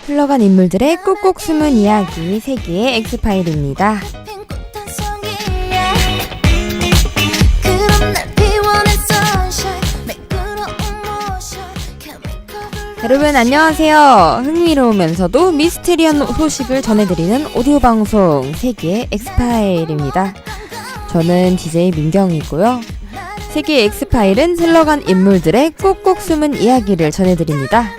흘러간 인물들의 꾹꾹 숨은 이야기 세계의 엑스파일입니다. 여러분 안녕하세요. 흥미로우면서도 미스테리한 소식을 전해드리는 오디오 방송 세계의 엑스파일입니다. 저는 DJ 민경이고요. 세계의 엑스파일은 흘러간 인물들의 꾹꾹 숨은 이야기를 전해드립니다.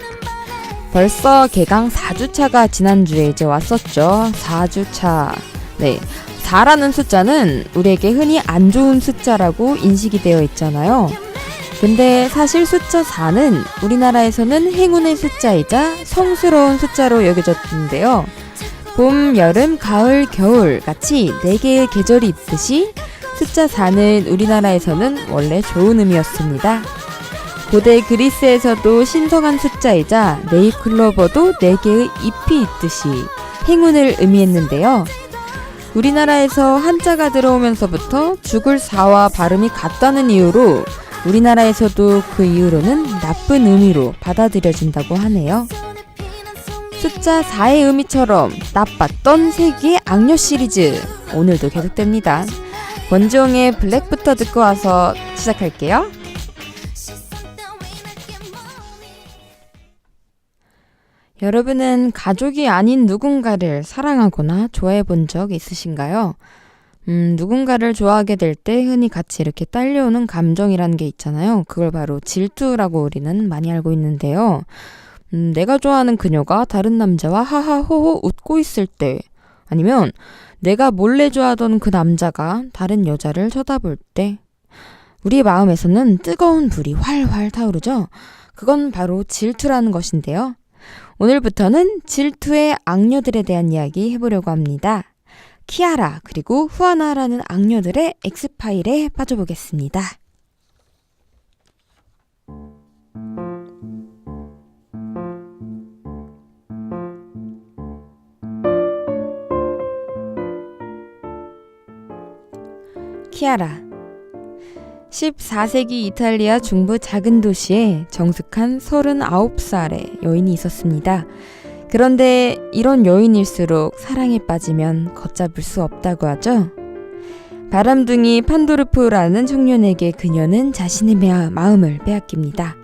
벌써 개강 4주차가 지난주에 이제 왔었죠. 4주차. 네, 4라는 숫자는 우리에게 흔히 안 좋은 숫자라고 인식이 되어 있잖아요. 근데 사실 숫자 4는 우리나라에서는 행운의 숫자이자 성스러운 숫자로 여겨졌는데요. 봄, 여름, 가을, 겨울 같이 4개의 계절이 있듯이 숫자 4는 우리나라에서는 원래 좋은 의미였습니다. 고대 그리스에서도 신성한 숫자이자 네잎클로버도 4개의 잎이 있듯이 행운을 의미했는데요. 우리나라에서 한자가 들어오면서부터 죽을 사와 발음이 같다는 이유로 우리나라에서도 그 이후로는 나쁜 의미로 받아들여진다고 하네요. 숫자 4의 의미처럼 나빴던 세계의 악녀 시리즈 오늘도 계속됩니다. 권지용의 블랙부터 듣고 와서 시작할게요. 여러분은 가족이 아닌 누군가를 사랑하거나 좋아해 본 적 있으신가요? 누군가를 좋아하게 될 때 흔히 같이 이렇게 딸려오는 감정이라는 게 있잖아요. 그걸 바로 질투라고 우리는 많이 알고 있는데요. 내가 좋아하는 그녀가 다른 남자와 하하호호 웃고 있을 때, 아니면 내가 몰래 좋아하던 그 남자가 다른 여자를 쳐다볼 때, 우리 마음에서는 뜨거운 불이 활활 타오르죠. 그건 바로 질투라는 것인데요. 오늘부터는 질투의 악녀들에 대한 이야기 해보려고 합니다. 키아라 그리고 후아나라는 악녀들의 엑스파일에 빠져보겠습니다. 키아라 14세기 이탈리아 중부 작은 도시에 정숙한 39살의 여인이 있었습니다. 그런데 이런 여인일수록 사랑에 빠지면 걷잡을 수 없다고 하죠. 바람둥이 판도르프라는 청년에게 그녀는 자신의 마음을 빼앗깁니다.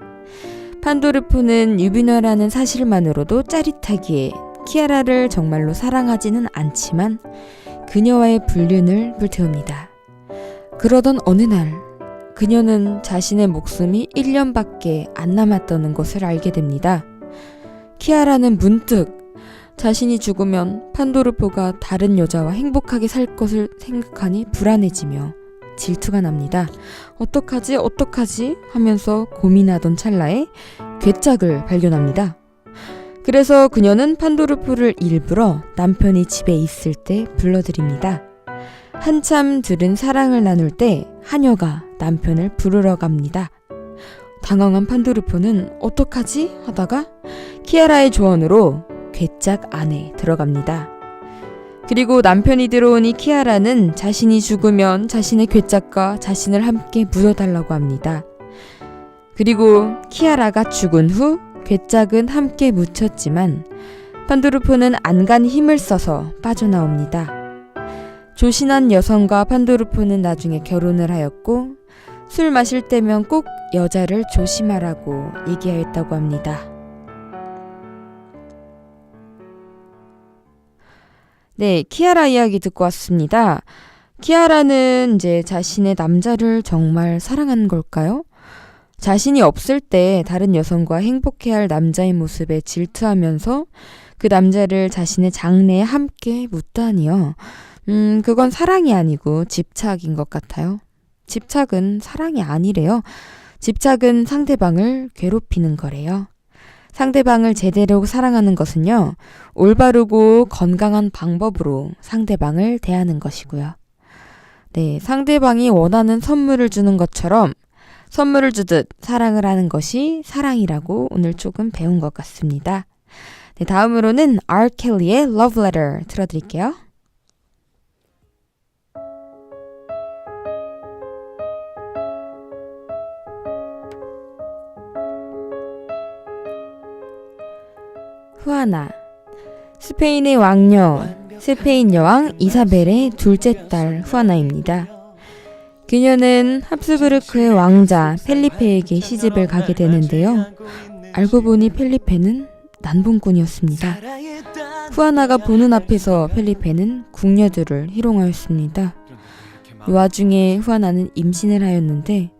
판도르프는 유비너라는 사실만으로도 짜릿하기에 키아라를 정말로 사랑하지는 않지만 그녀와의 불륜을 불태웁니다. 그러던 어느 날 그녀는 자신의 목숨이 1년밖에 안 남았다는 것을 알게 됩니다. 키아라는 문득 자신이 죽으면 판도르포가 다른 여자와 행복하게 살 것을 생각하니 불안해지며 질투가 납니다. 어떡하지 하면서 고민하던 찰나에 괴짝을 발견합니다. 그래서 그녀는 판도르포를 일부러 남편이 집에 있을 때 불러들입니다. 한참 들은 사랑을 나눌 때 하녀가 남편을 부르러 갑니다. 당황한 판도르포는 어떡하지 하다가 키아라의 조언으로 괴짝 안에 들어갑니다. 그리고 남편이 들어오니 키아라는 자신이 죽으면 자신의 괴짝과 자신을 함께 묻어달라고 합니다. 그리고 키아라가 죽은 후 괴짝은 함께 묻혔지만 판도르포는 안간 힘을 써서 빠져나옵니다. 조신한 여성과 판도르포는 나중에 결혼을 하였고 술 마실 때면 꼭 여자를 조심하라고 얘기하였다고 합니다. 네, 키아라 이야기 듣고 왔습니다. 키아라는 이제 자신의 남자를 정말 사랑하는 걸까요? 자신이 없을 때 다른 여성과 행복해할 남자의 모습에 질투하면서 그 남자를 자신의 장래에 함께 묻다니요. 그건 사랑이 아니고 집착인 것 같아요. 집착은 사랑이 아니래요. 집착은 상대방을 괴롭히는 거래요. 상대방을 제대로 사랑하는 것은요, 올바르고 건강한 방법으로 상대방을 대하는 것이고요. 네, 상대방이 원하는 선물을 주는 것처럼 선물을 주듯 사랑을 하는 것이 사랑이라고 오늘 조금 배운 것 같습니다. 네, 다음으로는 R. 켈리의 Love Letter 틀어드릴게요. 후아나 스페인의 왕녀, 스페인 여왕 이사벨의 둘째 딸 후아나입니다. 그녀는 합스부르크의 왕자 펠리페에게 시집을 가게 되는데요. 알고 보니 펠리페는 난봉꾼이었습니다. 후아나가 보는 앞에서 펠리페는 궁녀들을 희롱하였습니다. 이 와중에 후아나는 임신을 하였는데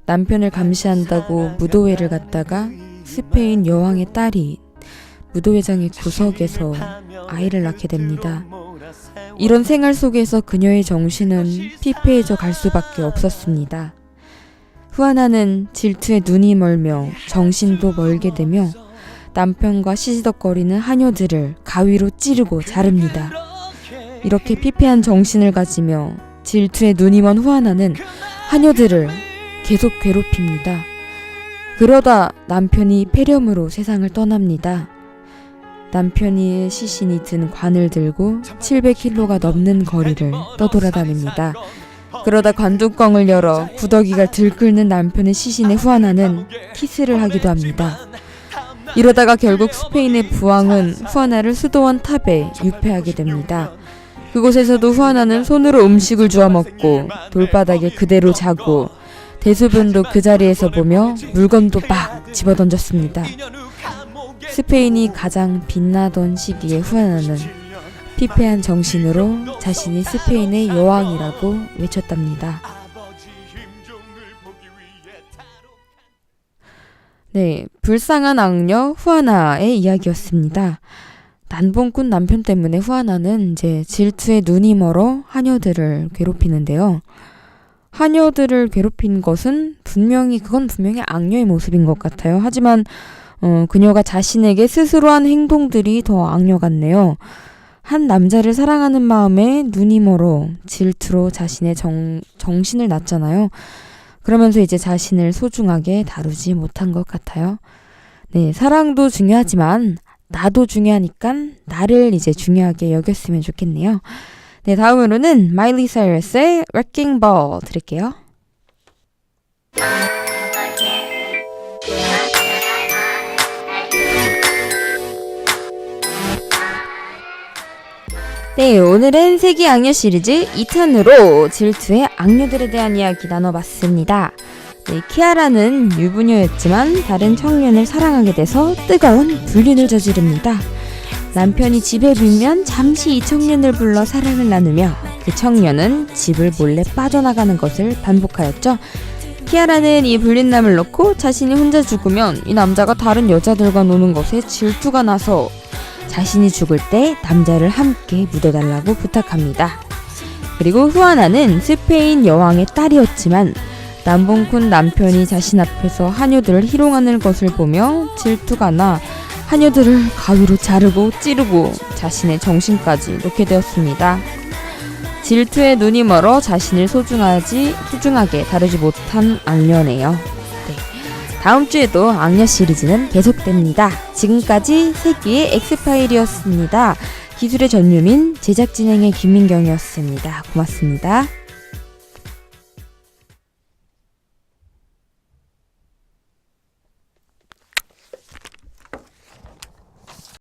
남편을 감시한다고 무도회를 갔다가 스페인 여왕의 딸이 무도회장의 구석에서 아이를 낳게 됩니다. 이런 생활 속에서 그녀의 정신은 피폐해져 갈 수밖에 없었습니다. 후아나는 질투에 눈이 멀며 정신도 멀게 되며 남편과 시시덕거리는 하녀들을 가위로 찌르고 자릅니다. 이렇게 피폐한 정신을 가지며 질투에 눈이 먼 후아나는 하녀들을 계속 괴롭힙니다. 그러다 남편이 폐렴으로 세상을 떠납니다. 남편이 시신이 든 관을 들고 700km가 넘는 거리를 떠돌아다닙니다. 그러다 관뚜껑을 열어 구더기가 들끓는 남편의 시신에 후아나는 키스를 하기도 합니다. 이러다가 결국 스페인의 부왕은 후아나를 수도원 탑에 유폐하게 됩니다. 그곳에서도 후아나는 손으로 음식을 주워 먹고 돌바닥에 그대로 자고 대소변도 그 자리에서 보며 물건도 막 집어던졌습니다. 스페인이 가장 빛나던 시기에 후아나는 피폐한 정신으로 자신이 스페인의 여왕이라고 외쳤답니다. 네, 불쌍한 악녀 후아나의 이야기였습니다. 난봉꾼 남편 때문에 후아나는 이제 질투에 눈이 멀어 하녀들을 괴롭히는데요. 하녀들을 괴롭힌 것은 분명히 악녀의 모습인 것 같아요. 하지만 그녀가 자신에게 스스로 한 행동들이 더 악녀 같네요. 한 남자를 사랑하는 마음에 눈이 멀어 질투로 자신의 정신을 놨잖아요. 그러면서 이제 자신을 소중하게 다루지 못한 것 같아요. 네, 사랑도 중요하지만 나도 중요하니까 나를 이제 중요하게 여겼으면 좋겠네요. 네, 다음으로는 마일리 사이러스의 Wrecking Ball 들을게요. 네, 오늘은 세계 악녀 시리즈 2탄으로 질투의 악녀들에 대한 이야기 나눠봤습니다. 네, 키아라는 유부녀였지만 다른 청년을 사랑하게 돼서 뜨거운 불륜을 저지릅니다. 남편이 집에 빌면 잠시 이 청년을 불러 사랑을 나누며 그 청년은 집을 몰래 빠져나가는 것을 반복하였죠. 키아라는 이 불린남을 놓고 자신이 혼자 죽으면 이 남자가 다른 여자들과 노는 것에 질투가 나서 자신이 죽을 때 남자를 함께 묻어달라고 부탁합니다. 그리고 후아나는 스페인 여왕의 딸이었지만 남봉꾼 남편이 자신 앞에서 하녀들을 희롱하는 것을 보며 질투가 나 하녀들을 가위로 자르고 찌르고 자신의 정신까지 놓게 되었습니다. 질투에 눈이 멀어 자신을 소중하게 다루지 못한 악녀네요. 네. 다음 주에도 악녀 시리즈는 계속됩니다. 지금까지 세기의 엑스파일이었습니다. 기술의 전유민, 제작 진행의 김민경이었습니다. 고맙습니다.